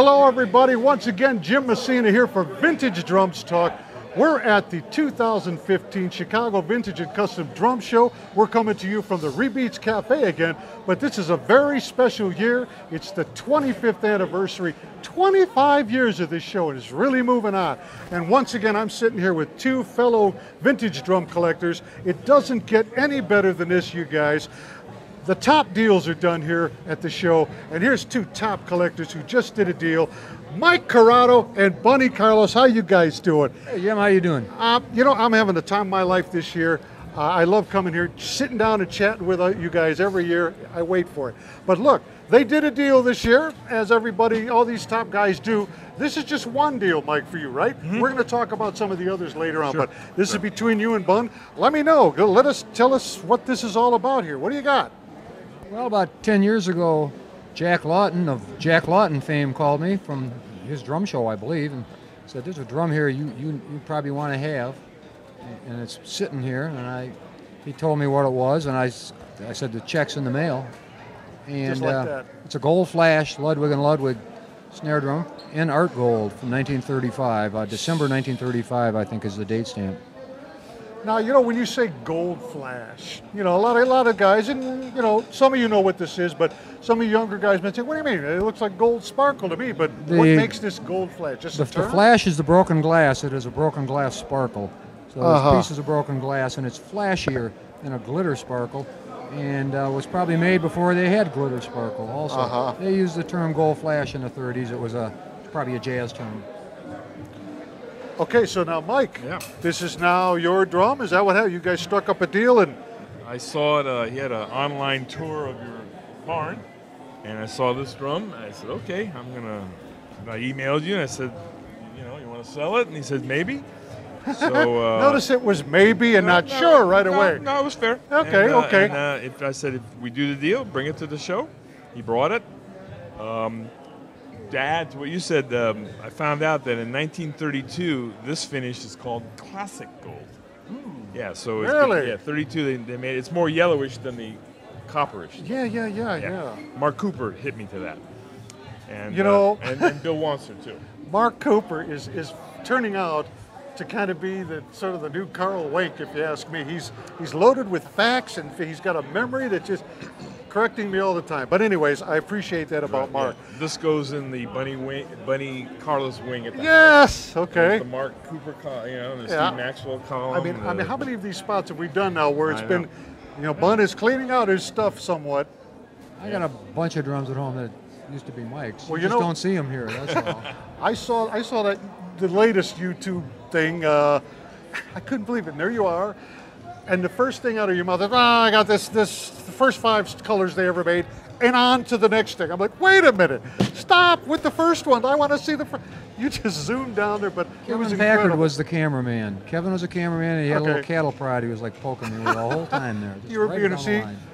Hello everybody, once again Jim Messina here for Vintage Drums Talk. We're at the 2015 Chicago Vintage and Custom Drum Show. We're coming to you from the Rebeats Cafe again, but this is a very special year. It's the 25th anniversary, 25 years of this show, and it's really moving on. And once again, I'm sitting here with two fellow vintage drum collectors. It doesn't get any better than this, you guys. The top deals are done here at the show, and here's two top collectors who just did a deal. Mike Curotto and Bunny Carlos, how you guys doing? Hey Jim, how you doing? You know, I'm having the time of my life this year. I love coming here, sitting down and chatting with you guys every year. I wait for it. But look, they did a deal this year, as everybody, all these top guys do. This is just one deal, Mike, for you, right? Mm-hmm. We're going to talk about some of the others later on, but this is between you and Bun. Let me know. Tell us what this is all about here. What do you got? Well, about 10 years ago, Jack Lawton of Jack Lawton fame called me from his drum show, I believe, and said, "There's a drum here you probably want to have, and it's sitting here." And he told me what it was, and I said the check's in the mail, and just like that. It's a gold flash Ludwig and Ludwig snare drum in art gold from 1935, December 1935, I think is the date stamp. Now, you know, when you say gold flash, you know, a lot of guys, and, you know, some of you know what this is, but some of you younger guys might say, what do you mean? It looks like gold sparkle to me, but what makes this gold flash? Just the flash is the broken glass. It is a broken glass sparkle. So there's pieces of broken glass, and it's flashier than a glitter sparkle, and was probably made before they had glitter sparkle also. They used the term gold flash in the 30s. It was probably a jazz term. Okay, so now, Mike, this is now your drum. Is that what happened? You guys struck up a deal, and I saw it. He had an online tour of your barn, and I saw this drum. And I said, "Okay, I emailed you, and I said, you know, you want to sell it?" And he said, "Maybe." So notice it was maybe and not sure right away. No, it was fair. Okay, okay. And I said, if we do the deal, bring it to the show. He brought it. To add to what you said, I found out that in 1932, this finish is called classic gold. Yeah, so really? 32 they made it. It's more yellowish than the copperish. Yeah. Mark Cooper hit me to that, and you know, and Bill Wanser too. Mark Cooper is turning out to kind of be the sort of the new Carl Wake, if you ask me. He's loaded with facts, and he's got a memory that just correcting me all the time. But anyways, I appreciate that about Mark. Yeah. This goes in the Bunny Carlos wing at the Yes, okay. There's the Mark Cooper, the Steve Maxwell column. I mean, how many of these spots have we done now where it's been, you know, Bun is cleaning out his stuff somewhat. I got a bunch of drums at home that used to be Mike's. Well, you just don't see them here. That's all. I saw that the latest YouTube thing. I couldn't believe it. And there you are. And the first thing out of your mouth is, I got this the first 5 colors they ever made, and on to the next thing. I'm like, wait a minute, stop with the first one. I want to see the first. You just zoomed down there, but it was incredible. Packard was the cameraman. Kevin was a cameraman, and he had a little cattle prod. He was like poking me the whole time there. You were being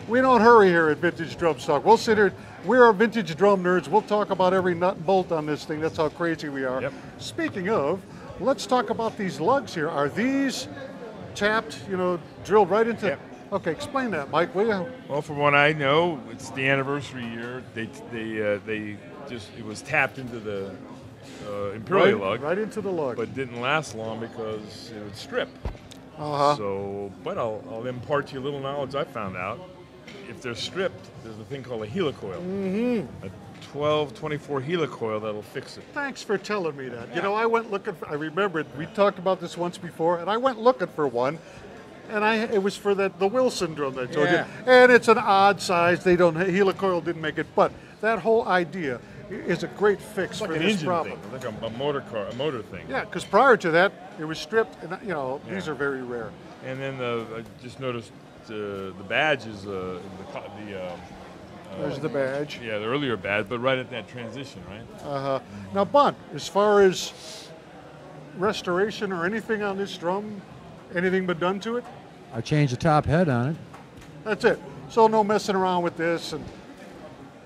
we don't hurry here at Vintage Drum Talk. We'll sit here. We're vintage drum nerds. We'll talk about every nut and bolt on this thing. That's how crazy we are. Yep. Speaking of, let's talk about these lugs here. Are these tapped, you know, drilled right into? Yep. Okay, explain that, Mike, will you? Well, from what I know, it's the anniversary year. It was tapped into the Imperial lug. Right into the lug. But didn't last long because it would strip. So, but I'll impart to you a little knowledge I found out. If they're stripped, there's a thing called a helicoil. A 12-24 helicoil that'll fix it. Thanks for telling me that. Yeah. You know, I went looking I remembered, we talked about this once before, and I went looking for one, and it was for the Wilson drum that I told you. And it's an odd size. Helicoil didn't make it, but that whole idea is a great fix for this problem. Like a motor thing. Yeah, because prior to that, it was stripped, and you know, these are very rare. And then I just noticed the badge is there's the badge. Yeah, the earlier badge, but right at that transition, right? Now, Bun, as far as restoration or anything on this drum, anything been done to it? I changed the top head on it. That's it. So no messing around with this. And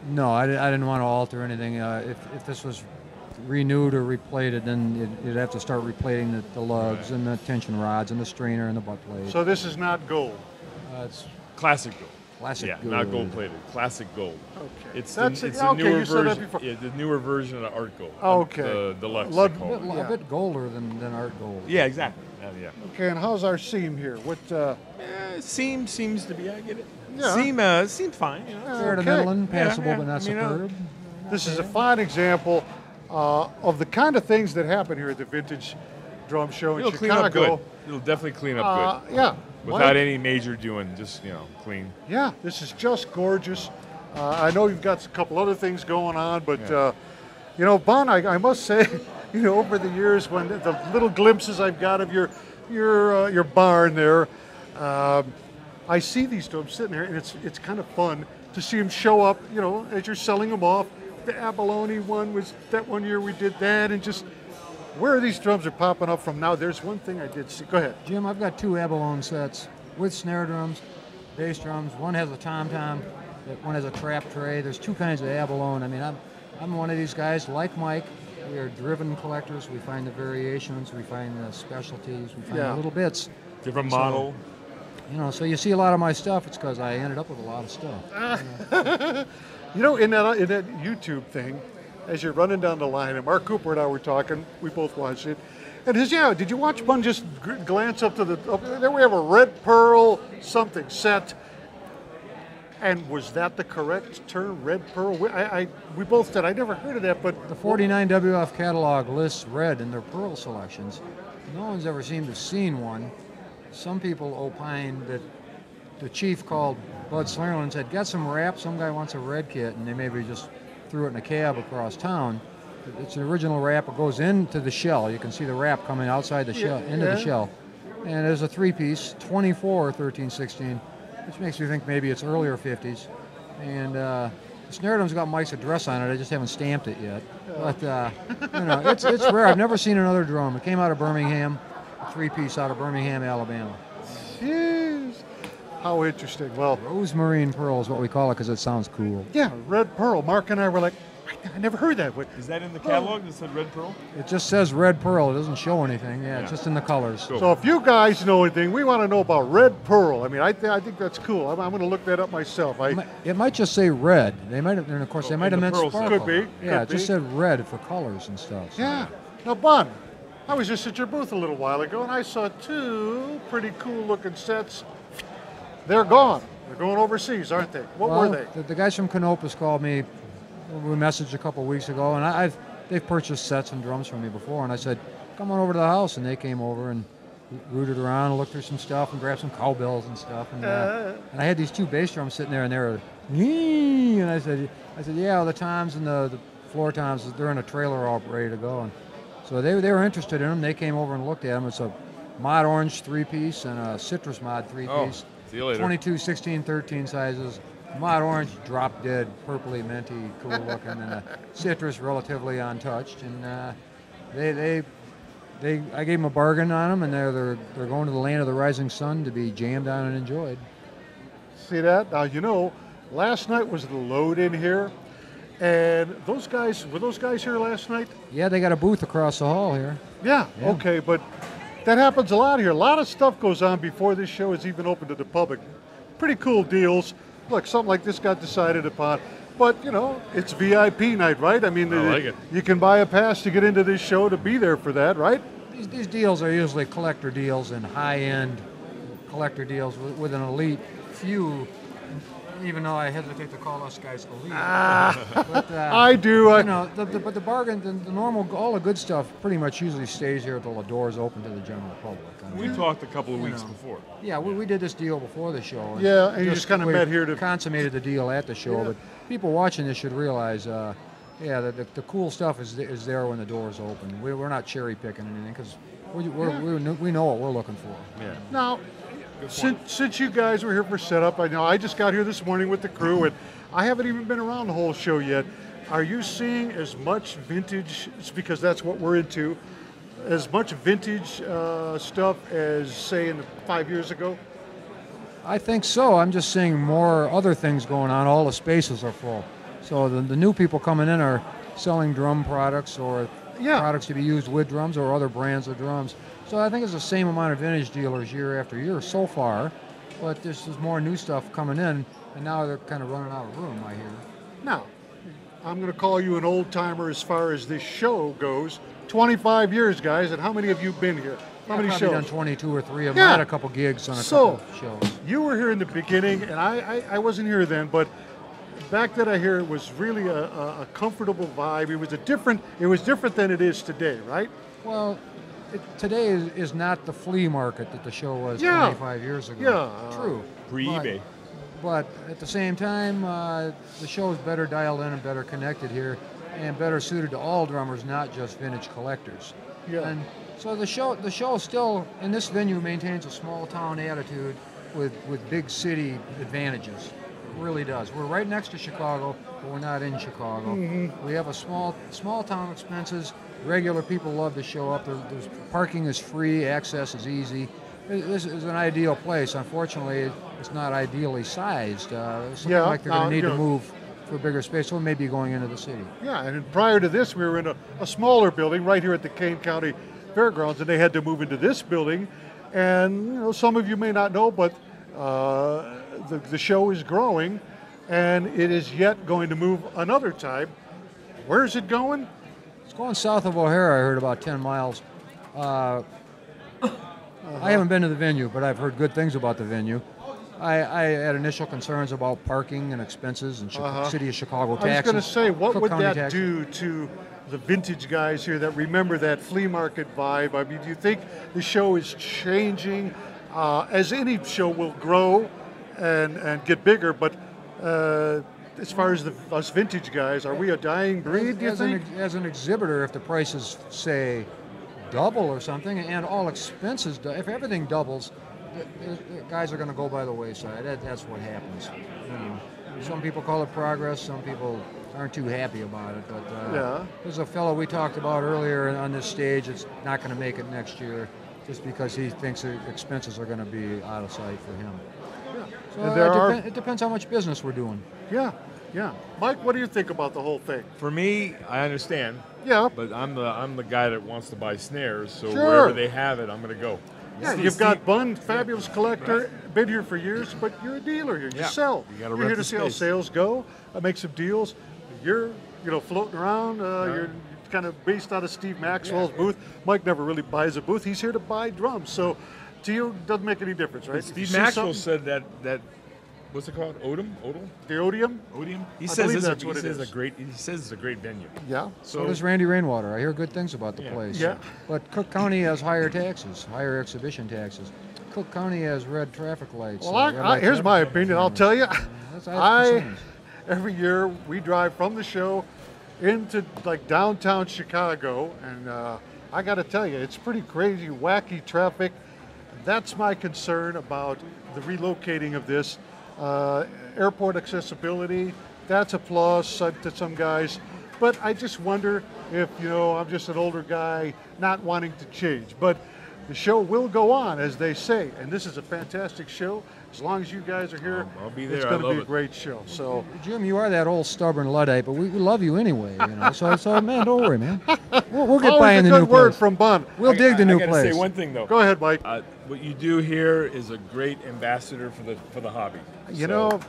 no, I didn't want to alter anything. If this was renewed or replated, then you'd have to start replating the lugs and the tension rods and the strainer and the butt plate. So this is not gold. It's classic gold. Classic Yeah, gold. not gold plated. Classic gold. Okay. It's That's the, it's it. the Okay, newer you said that version. before. Yeah, the newer version of art gold. Okay. The deluxe. Love- they call it. Yeah. A bit golder than art gold. Yeah, exactly. Yeah. Okay, and how's our seam here? What? Seems to be. I get it. Yeah. Seemed fine. You know. Fair to Okay. middling, passable Yeah, but not I mean, superb. This is a fine example of the kind of things that happen here at the Vintage Drum Show in It'll clean up Chicago. good. It'll definitely clean up good. Yeah. Without Mike? any major doing, just clean. Yeah, this is just gorgeous. I know you've got a couple other things going on, but Bon, I must say, over the years, when the little glimpses I've got of your barn there, I see these drums sitting there, and it's kind of fun to see them show up. As you're selling them off. The abalone one was that one year we did that, and just where these drums are popping up from now. There's one thing I did see. Go ahead. Jim, I've got 2 abalone sets with snare drums, bass drums. One has a tom-tom, one has a trap tray. There's 2 kinds of abalone. I mean, I'm one of these guys, like Mike. We are driven collectors. We find the variations, we find the specialties, we find the little bits. Different model. So you see a lot of my stuff. It's because I ended up with a lot of stuff. In that YouTube thing, as you're running down the line, and Mark Cooper and I were talking, we both watched it, and did you watch one just glance up to there we have a red pearl something set, and was that the correct term, red pearl? We both said, I never heard of that, but... The 49 WF catalog lists red in their pearl selections. No one's ever seemed to have seen one. Some people opine that the chief called Bud Slarland and said, "Got some wrap? Some guy wants a red kit," and they maybe just threw it in a cab across town. It's an original wrap. It goes into the shell. You can see the wrap coming outside the shell, into the shell. And there's a 3-piece, 24 13/16, which makes me think maybe it's earlier 50s. And the snare drum's got Mike's address on it. I just haven't stamped it yet. But it's rare. I've never seen another drum. It came out of Birmingham, a 3-piece out of Birmingham, Alabama. Jeez. How interesting. Well, Rosemarine pearl is what we call it because it sounds cool. yeah, red pearl. Mark and I were like, I never heard that. Is that in the catalog? It said red pearl? It just says red pearl. It doesn't show anything. Yeah, it's Yeah. just in the colors. Cool. So if you guys know anything, we want to know about red pearl. I mean, I think that's cool. I'm going to look that up myself. It might just say red. They might have, and of course, they might have the meant pearl sparkle. Could be, Yeah, could it just be. said red for colors and stuff. So. Yeah. Now, Bun, I was just at your booth a little while ago, and I saw 2 pretty cool-looking sets. They're gone. They're going overseas, aren't they? What were they? The guys from Canopus called me. We messaged a couple of weeks ago, and they've purchased sets and drums from me before, and I said, "Come on over to the house," and they came over and rooted around and looked through some stuff and grabbed some cowbells and stuff. And I had these 2 bass drums sitting there, and they were, and I said, yeah, the toms and the floor toms, they're in a trailer all ready to go. And so they were interested in them. They came over and looked at them. It's a mod orange 3-piece and a citrus mod 3-piece. See you later. 22, 16, 13 sizes. Mod orange, drop dead, purpley, minty, cool looking, and a citrus relatively untouched. And I gave them a bargain on them, and they're going to the land of the rising sun to be jammed on and enjoyed. See that? Now, last night was the load in here, and were those guys here last night? Yeah, they got a booth across the hall here. Yeah. Okay, but that happens a lot here. A lot of stuff goes on before this show is even open to the public. Pretty cool deals. Look, something like this got decided upon. But, it's VIP night, right? I mean, I like it. You can buy a pass to get into this show to be there for that, right? These deals are usually collector deals and high-end collector deals with an elite few, even though I hesitate to call us guys elite. But, I do. But the bargain, the normal, all the good stuff pretty much usually stays here until the doors open to the general public. We talked a couple of weeks before. Yeah, we did this deal before the show. Yeah, and you just kind of we met here to... consummated the deal at the show. Yeah. But people watching this should realize, the cool stuff is there when the doors open. We're not cherry picking anything because we know what we're looking for. Yeah. Now, since you guys were here for setup, I know I just got here this morning with the crew, and I haven't even been around the whole show yet. Are you seeing as much vintage, because that's what we're into, as much vintage stuff as, say, in 5 years ago? I think so. I'm just seeing more other things going on. All the spaces are full. So the new people coming in are selling drum products or products to be used with drums or other brands of drums. So I think it's the same amount of vintage dealers year after year so far. but there's more new stuff coming in, and now they're kind of running out of room, I hear. Now, I'm going to call you an old timer as far as this show goes. 25 years, guys, and how many have you been here? How many probably shows? Done 22 or 3 of them. I had a couple gigs on a couple shows. You were here in the beginning, and I wasn't here then, but back then I hear it was really a comfortable vibe. It was different than it is today, right? Well, today is not the flea market that the show was 25 years ago. Yeah. True. Pre-eBay. But at the same time, the show is better dialed in and better connected here, and better suited to all drummers, not just vintage collectors. Yeah. And so the show still in this venue maintains a small town attitude with big city advantages. It really does. We're right next to Chicago, but we're not in Chicago. We have a small town expenses. Regular people love to show up. There's parking is free, access is easy. This is an ideal place. Unfortunately, it's not ideally sized. It's looking like they're going to need to move for a bigger space, so maybe going into the city. Yeah, and prior to this, we were in a smaller building right here at the Kane County Fairgrounds, and they had to move into this building. And some of you may not know, but the show is growing, and it is yet going to move another time. Where is it going? It's going south of O'Hare. I heard about 10 miles. I haven't been to the venue, but I've heard good things about the venue. I had initial concerns about parking and expenses and City of Chicago taxes. I was going to say, what would that do to the vintage guys here that remember that flea market vibe? I mean, do you think the show is changing? As any show will grow and get bigger, but as far as us vintage guys, are we a dying breed, do you think? As an exhibitor, if the prices, say, double or something, and all expenses, if everything doubles, the guys are going to go by the wayside. That's what happens. Some people call it progress. Some people aren't too happy about it. But there's a fellow we talked about earlier on this stage that's not going to make it next year just because he thinks the expenses are going to be out of sight for him. So it depends how much business we're doing. Yeah. Mike, what do you think about the whole thing? For me, I understand. Yeah. But I'm the guy that wants to buy snares, so wherever they have it, I'm going to go. Yeah, you've got Bun, fabulous collector, been here for years, but you're a dealer here. You sell. You're here to see how sales go, make some deals. You're, floating around. You're kind of based out of Steve Maxwell's booth. Mike never really buys a booth. He's here to buy drums. So to you, it doesn't make any difference, right? Steve Maxwell said that what's it called? Odom? The Odium? Odium? He says it's a great venue. Yeah. So does Randy Rainwater. I hear good things about the place. Yeah. But Cook County has higher taxes, higher exhibition taxes. Cook County has red traffic lights. Well, here's my opinion. I'll tell you. Every year we drive from the show into like downtown Chicago, and I got to tell you, it's pretty crazy, wacky traffic. That's my concern about the relocating of this. Airport accessibility, that's a plus to some guys, but I just wonder if, I'm just an older guy not wanting to change. But the show will go on, as they say, and this is a fantastic show. As long as you guys are here, I'll be there. It's going to be a great show. So, Jim, you are that old stubborn Luddite, but we love you anyway. So man, don't worry, man. We'll get by in the new place. Always a good word from Bun. We'll dig the new place. I got to say one thing though. Go ahead, Mike. What you do here is a great ambassador for the hobby.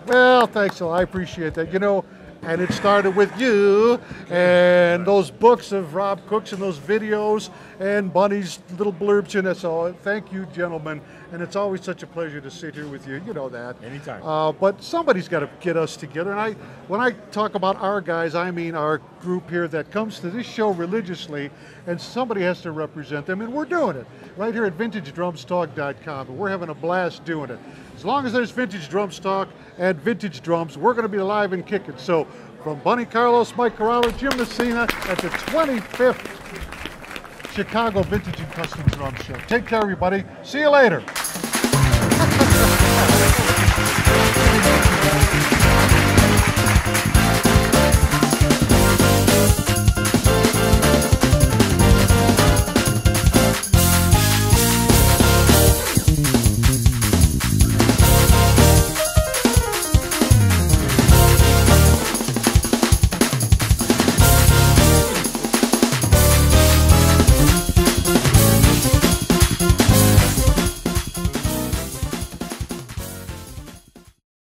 Well, thanks. I appreciate that. And it started with you and those books of Rob Cook's and those videos and Bunny's little blurbs in it. So thank you, gentlemen. And it's always such a pleasure to sit here with you. You know that. Anytime. But somebody's got to get us together. And when I talk about our guys, I mean our group here that comes to this show religiously, and somebody has to represent them. And we're doing it right here at VintageDrumsTalk.com. And we're having a blast doing it. As long as there's Vintage Drums Talk and Vintage Drums, we're going to be alive and kicking. So from Bunny Carlos, Mike Curotto, Jim Messina at the 25th Chicago Vintage and Custom Drum Show. Take care, everybody. See you later.